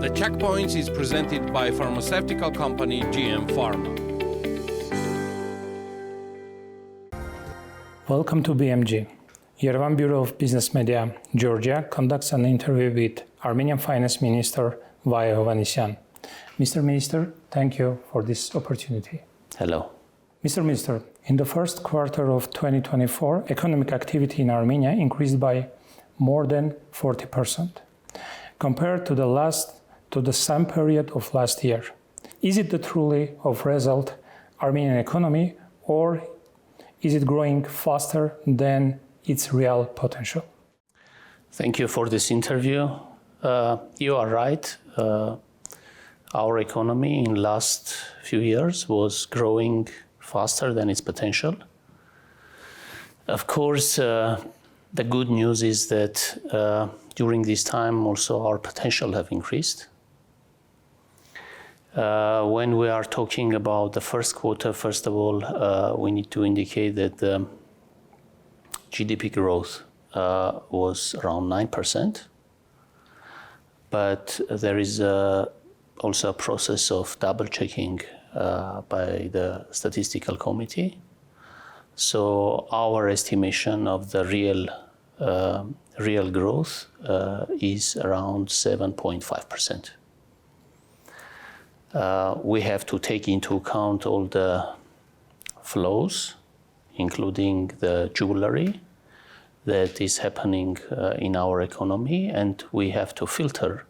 The Checkpoints is presented by pharmaceutical company GM Pharma. Welcome to BMG. Yerevan Bureau of Business Media, Georgia, conducts an interview with Armenian Finance Minister Vahe Hovhannisyan. Mr. Minister, thank you for this opportunity. Hello. Mr. Minister, in the first quarter of 2024, economic activity in Armenia increased by more than 40% compared to the same period of last year. Is it the truly of result Armenian economy, or is it growing faster than its real potential? Thank you for this interview. You are right. Our economy in last few years was growing faster than its potential. Of course, the good news is that during this time also our potential have increased. When we are talking about the first quarter, first of all, we need to indicate that the GDP growth was around 9%, but there is also a process of double checking by the statistical committee. So our estimation of the real growth is around 7.5%. We have to take into account all the flows, including the jewelry that is happening in our economy, and we have to filter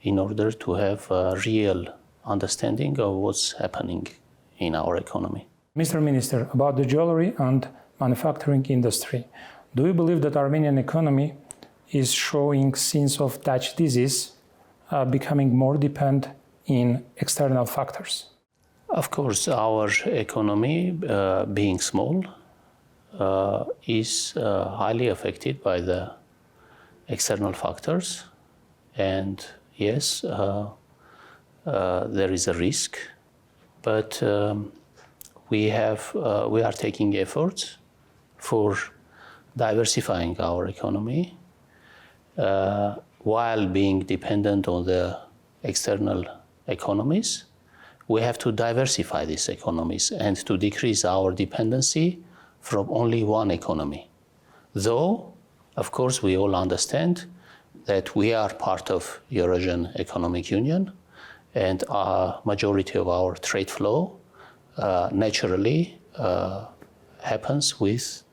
in order to have a real understanding of what's happening in our economy. Mr. Minister, about the jewelry and manufacturing industry, do you believe that Armenian economy is showing signs of Dutch disease, becoming more dependent in external factors? Of course, our economy, being small, is highly affected by the external factors, and yes, there is a risk, but we are taking efforts for diversifying our economy while being dependent on the external economies. We have to diversify these economies and to decrease our dependency from only one economy. Though, of course, we all understand that we are part of Eurasian Economic Union, and a majority of our trade flow naturally happens with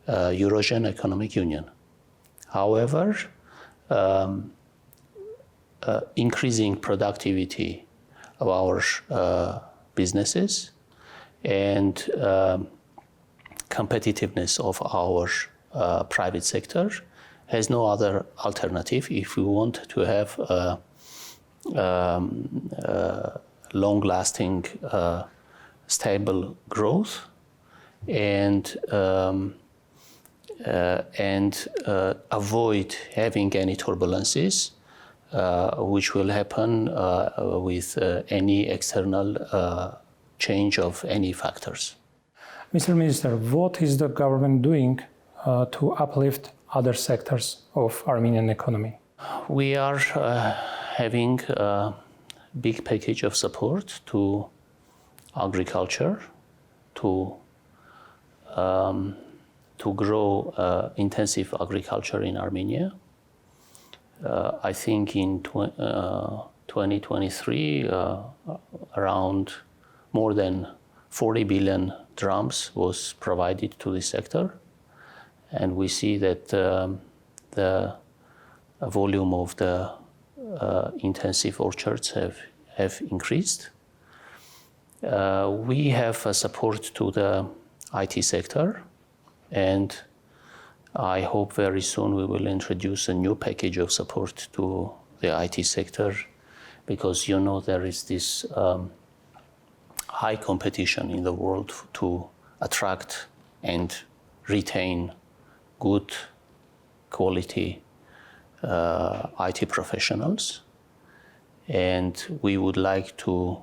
Eurasian Economic Union. However, increasing productivity of our businesses and competitiveness of our private sector has no other alternative if we want to have long-lasting, stable growth and avoid having any turbulences which will happen with any external change of any factors. Mr. Minister, what is the government doing to uplift other sectors of Armenian economy? We are having a big package of support to agriculture, to grow intensive agriculture in Armenia. I think in 2023, around more than 40 billion drams was provided to this sector. And we see that the volume of the intensive orchards have increased. We have a support to the IT sector, and I hope very soon we will introduce a new package of support to the IT sector, because you know there is this high competition in the world to attract and retain good quality IT professionals, and we would like to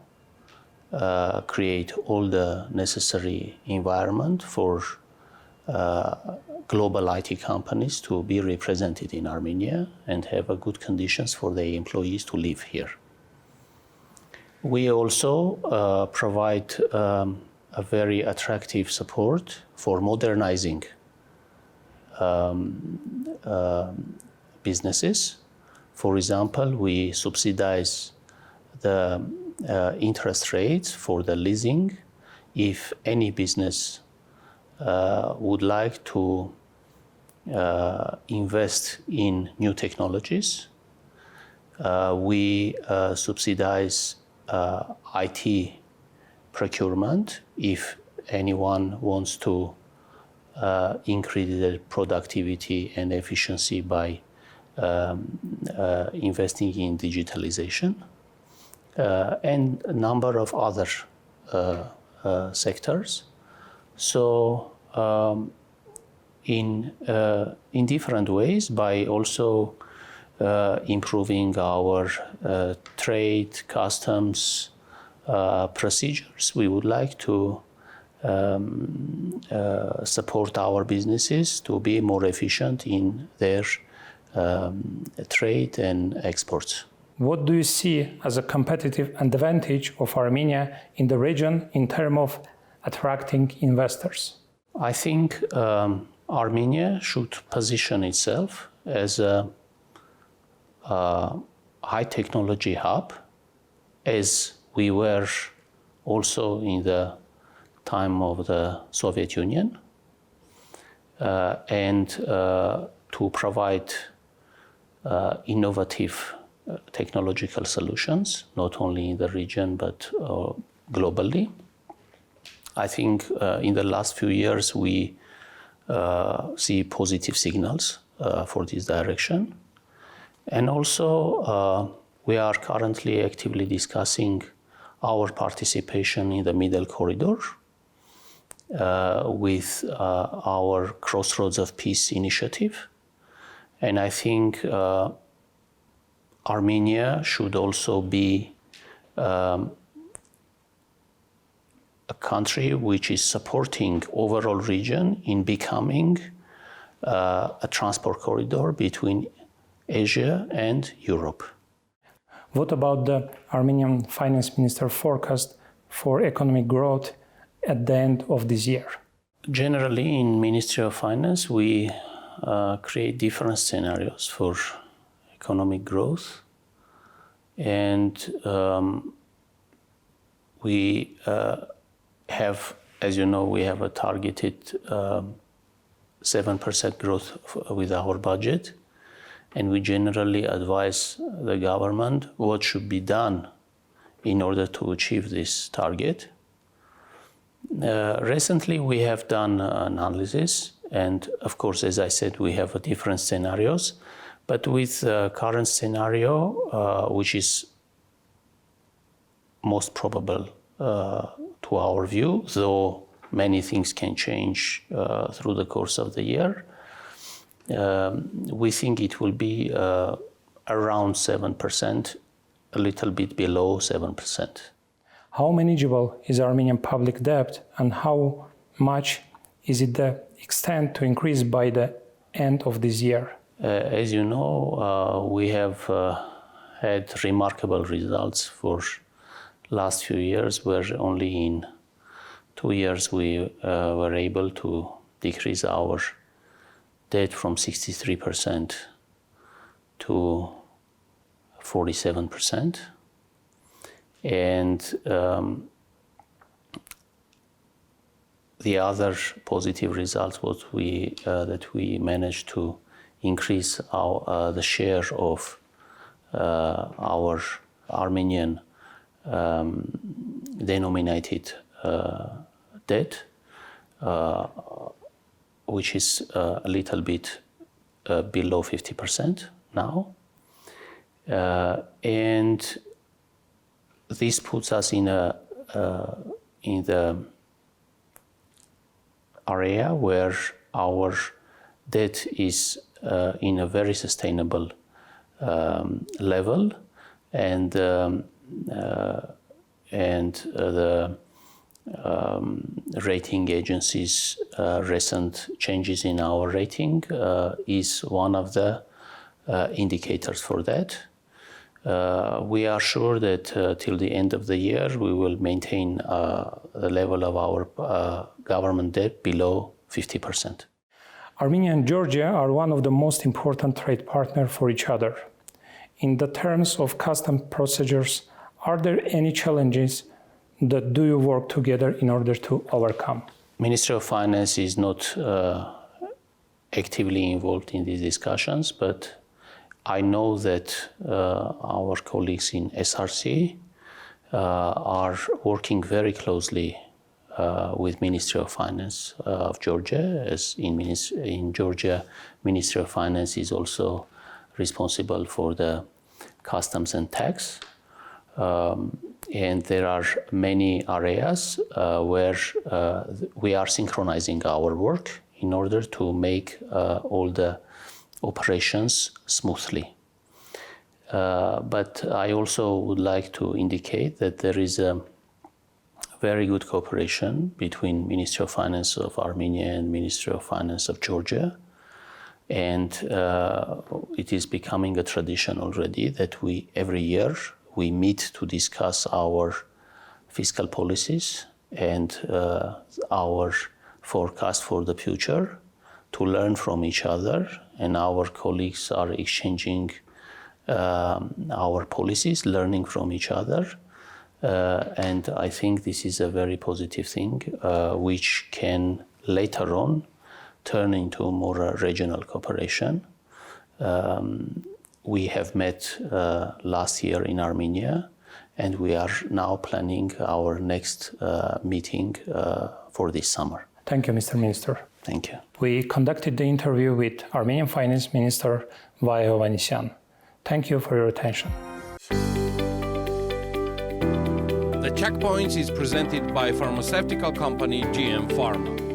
create all the necessary environment for global IT companies to be represented in Armenia and have good conditions for their employees to live here. We also provide a very attractive support for modernizing businesses. For example, we subsidize the interest rates for the leasing if any business would like to invest in new technologies. We subsidize IT procurement if anyone wants to increase their productivity and efficiency by investing in digitalization, and a number of other sectors. So in different ways, by also improving our trade, customs procedures, we would like to support our businesses to be more efficient in their trade and exports. What do you see as a competitive advantage of Armenia in the region in terms of attracting investors? I think Armenia should position itself as a high technology hub, as we were also in the time of the Soviet Union, and to provide innovative technological solutions, not only in the region but globally. I think in the last few years we see positive signals for this direction. And also we are currently actively discussing our participation in the Middle Corridor with our Crossroads of Peace initiative. And I think Armenia should also be a country which is supporting overall region in becoming a transport corridor between Asia and Europe. What about the Armenian finance minister forecast for economic growth at the end of this year? Generally, in Ministry of Finance, we create different scenarios for economic growth, and we have, as you know, we have a targeted 7% growth with our budget, and we generally advise the government what should be done in order to achieve this target. Recently, we have done analysis, and of course, as I said, we have different scenarios. But with the current scenario, which is most probable to our view, though many things can change through the course of the year, we think it will be around 7%, a little bit below 7%. How manageable is Armenian public debt, and how much is it the extent to increase by the end of this year? As you know, we have had remarkable results for last few years, where only in 2 years we were able to decrease our debt from 63% to 47%. And the other positive results was that we managed to increase the share of our Armenian denominated debt, which is a little bit below 50% now. And this puts us in the area where our debt is in a very sustainable level, and the rating agencies' recent changes in our rating is one of the indicators for that. We are sure that till the end of the year, we will maintain the level of our government debt below 50%. Armenia and Georgia are one of the most important trade partners for each other. In the terms of custom procedures, are there any challenges that do you work together in order to overcome? Ministry of Finance is not actively involved in these discussions, but I know that our colleagues in SRC are working very closely with Ministry of Finance of Georgia, as in Georgia, Ministry of Finance is also responsible for the customs and tax. And there are many areas where we are synchronizing our work in order to make all the operations smoothly. But I also would like to indicate that there is a very good cooperation between Ministry of Finance of Armenia and Ministry of Finance of Georgia. And it is becoming a tradition already that every year we meet to discuss our fiscal policies and our forecast for the future, to learn from each other, and our colleagues are exchanging our policies, learning from each other. And I think this is a very positive thing, which can later on turn into more regional cooperation. We have met last year in Armenia, and we are now planning our next meeting for this summer. Thank you, Mr. Minister. Thank you. We conducted the interview with Armenian Finance Minister Vahe Hovhannisyan. Thank you for your attention. The Checkpoints is presented by pharmaceutical company GM Pharma.